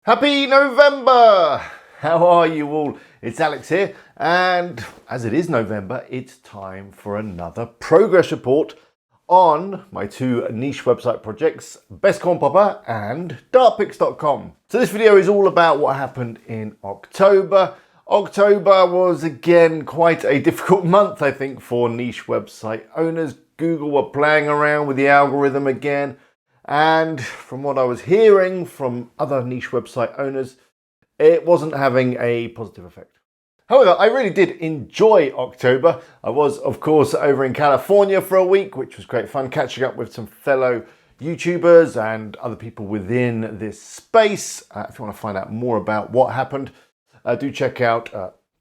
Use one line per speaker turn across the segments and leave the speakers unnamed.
Happy November! How are you all? It's Alex here, and as it is November, it's time for another progress report on my two niche website projects, Best Corn Popper and dartpicks.com. So this video is all about what happened in October. October was again quite a difficult month, I think, for niche website owners. Google were playing around with the algorithm again. And from what I was hearing from other niche website owners, it wasn't having a positive effect. However, I really did enjoy October. I was, of course, over in California for a week, which was great fun, catching up with some fellow YouTubers and other people within this space. If you want to find out more about what happened, do check out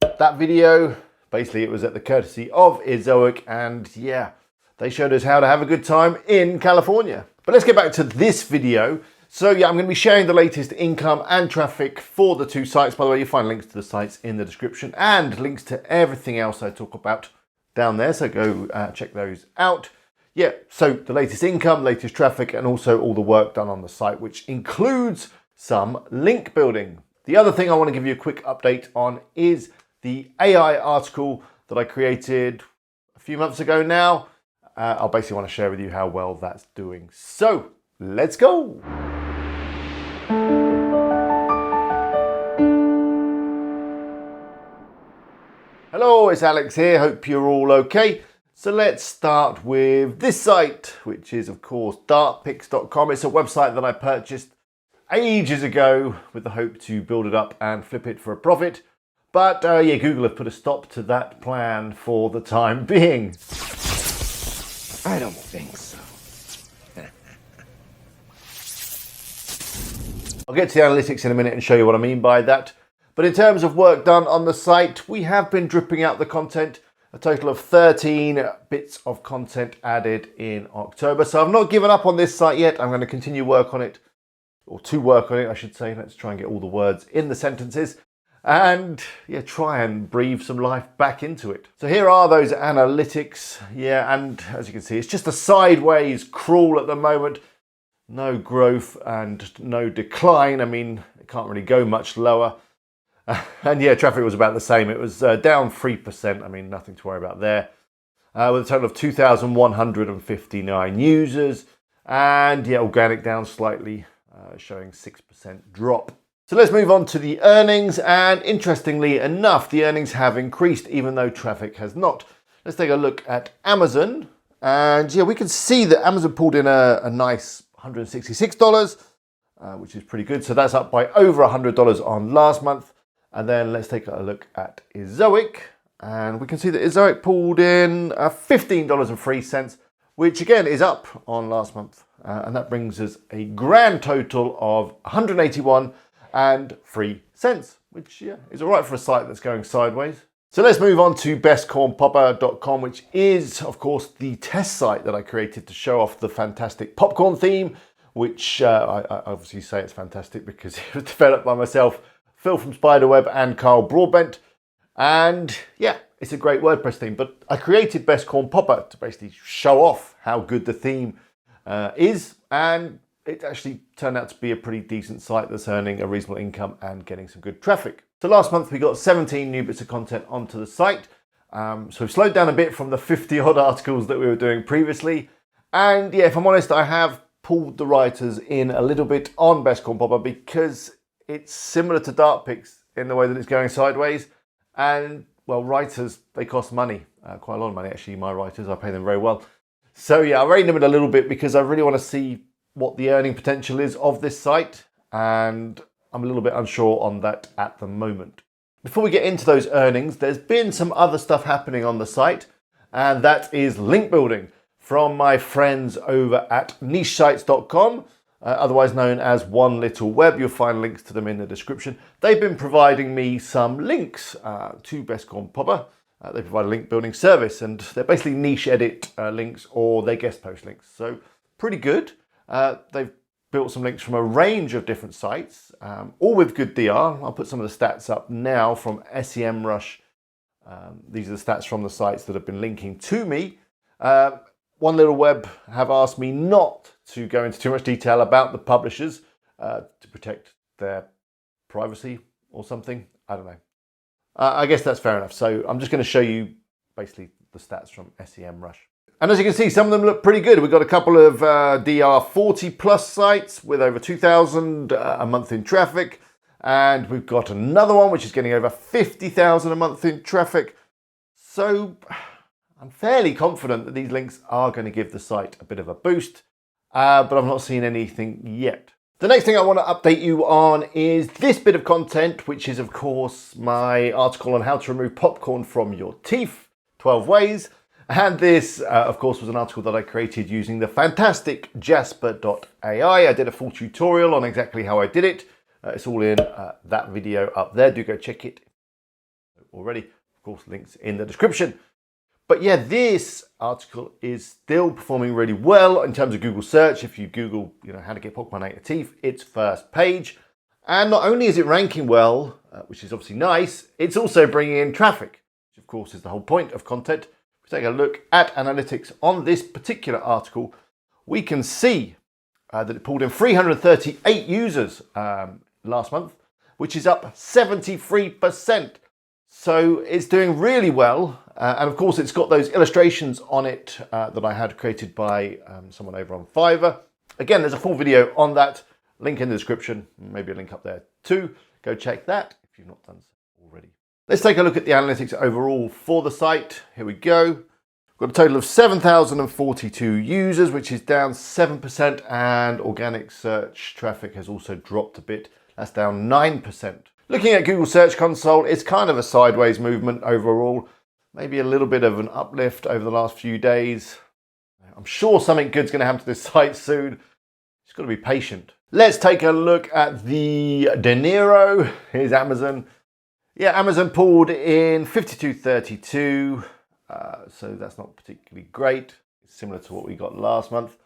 that video. Basically, it was at the courtesy of Ezoic, and yeah, they showed us how to have a good time in California. But let's get back to this video. So yeah, I'm going to be sharing the latest income and traffic for the two sites. By the way, you'll find links to the sites in the description and links to everything else I talk about down there. So go check those out. Yeah, so the latest income, latest traffic, and also all the work done on the site, which includes some link building. The other thing I want to give you a quick update on is the AI article that I created a few months ago now. I'll basically want to share with you how well that's doing. So let's go. Hello, it's Alex here. Hope you're all okay. So let's start with this site, which is of course dartpicks.com. It's a website that I purchased ages ago with the hope to build it up and flip it for a profit. But yeah, Google have put a stop to that plan for the time being.
I don't think so.
I'll get to the analytics in a minute and show you what I mean by that. But in terms of work done on the site, we have been dripping out the content. A total of 13 bits of content added in October. So I've not given up on this site yet. I'm going to continue work on it, or to work on it, I should say. Let's try and get all the words in the sentences. And yeah, try and breathe some life back into it. So here are those analytics. Yeah, and as you can see, it's just a sideways crawl at the moment. No growth and no decline. I mean, it can't really go much lower. And yeah, traffic was about the same. It was down 3%. I mean, nothing to worry about there. With a total of 2,159 users. And yeah, organic down slightly, showing 6% drop. So let's move on to the earnings, and interestingly enough, the earnings have increased even though traffic has not. Let's take a look at Amazon, and yeah, we can see that Amazon pulled in a nice $166, which is pretty good. So that's up by over $100 on last month. And then let's take a look at Ezoic, and we can see that Ezoic pulled in $15.03, which again is up on last month. And that brings us a grand total of $181.03, which yeah, is all right for a site that's going sideways. So let's move on to bestcornpopper.com, which is, of course, the test site that I created to show off the fantastic popcorn theme, which I obviously say it's fantastic because it was developed by myself, Phil from Spiderweb, and Carl Broadbent. And yeah, it's a great WordPress theme, but I created Best Corn Popper to basically show off how good the theme is, and it actually turned out to be a pretty decent site that's earning a reasonable income and getting some good traffic. So last month we got 17 new bits of content onto the site. So we've slowed down a bit from the 50 odd articles that we were doing previously. And yeah, if I'm honest, I have pulled the writers in a little bit on Best Corn Popper because it's similar to Dartpicks in the way that it's going sideways. And well, writers, they cost money, quite a lot of money actually, my writers, I pay them very well. So yeah, I reined them in a little bit because I really want to see what the earning potential is of this site, and I'm a little bit unsure on that at the moment. Before we get into those earnings, there's been some other stuff happening on the site, and that is link building from my friends over at nichesites.com, otherwise known as One Little Web. You'll find links to them in the description. They've been providing me some links to Best Corn Popper. They provide a link building service, and they're basically niche edit links, or they guest post links. So pretty good. They've built some links from a range of different sites, all with good DR. I'll put some of the stats up now from SEMrush. These are the stats from the sites that have been linking to me. One Little Web have asked me not to go into too much detail about the publishers to protect their privacy or something. I don't know. I guess that's fair enough. So I'm just going to show you basically the stats from SEMrush. And as you can see, some of them look pretty good. We've got a couple of DR40 plus sites with over 2,000 a month in traffic. And we've got another one which is getting over 50,000 a month in traffic. So I'm fairly confident that these links are going to give the site a bit of a boost, but I've not seen anything yet. The next thing I want to update you on is this bit of content, which is of course my article on how to remove popcorn from your teeth, 12 ways. And this, of course, was an article that I created using the fantastic Jasper.ai. I did a full tutorial on exactly how I did it. It's all in that video up there. Do go check it already. Of course, links in the description. But yeah, this article is still performing really well in terms of Google search. If you Google, how to get popcorn out your teeth, it's first page. And not only is it ranking well, which is obviously nice, it's also bringing in traffic, which of course is the whole point of content. If we take a look at analytics on this particular article, we can see that it pulled in 338 users last month, which is up 73%. So it's doing really well. And of course, it's got those illustrations on it that I had created by someone over on Fiverr. Again, there's a full video on that. Link in the description, maybe a link up there too. Go check that if you've not done so already. Let's take a look at the analytics overall for the site. Here we go. We've got a total of 7,042 users, which is down 7%, and organic search traffic has also dropped a bit. That's down 9%. Looking at Google Search Console, it's kind of a sideways movement overall. Maybe a little bit of an uplift over the last few days. I'm sure something good's going to happen to this site soon. Just got to be patient. Let's take a look at the dinero. Here's Amazon. Yeah, Amazon pulled in 52.32. So that's not particularly great. It's similar to what we got last month.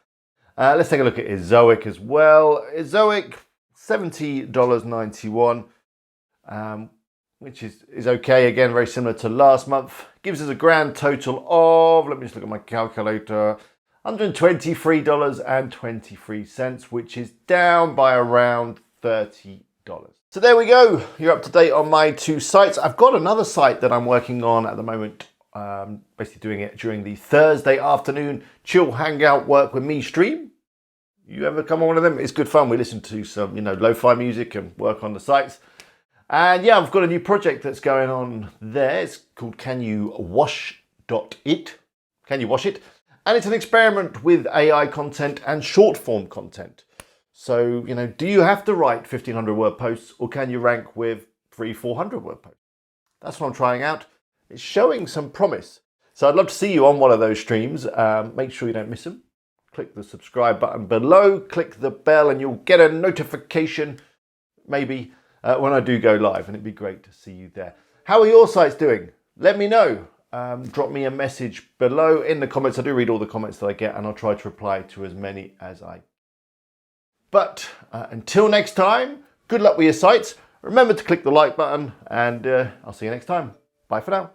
Let's take a look at Ezoic as well. Ezoic, $70.91. Which is okay, again, very similar to last month. Gives us a grand total of, let me just look at my calculator, $123.23, which is down by around $30. So there we go, you're up to date on my two sites. I've got another site that I'm working on at the moment, basically doing it during the Thursday afternoon chill hangout work with me stream. You ever come on one of them? It's good fun. We listen to some, lo-fi music and work on the sites. And yeah, I've got a new project that's going on there. It's called Can You Wash It? Can You Wash It? And it's an experiment with AI content and short form content. So, do you have to write 1,500 word posts, or can you rank with 300-400 word posts? That's what I'm trying out. It's showing some promise. So I'd love to see you on one of those streams. Make sure you don't miss them. Click the subscribe button below, click the bell, and you'll get a notification, maybe, when I do go live, and it'd be great to see you there. How are your sites doing? Let me know. Drop me a message below in the comments. I do read all the comments that I get, and I'll try to reply to as many as I can. But until next time, good luck with your sites. Remember to click the like button, and I'll see you next time. Bye for now.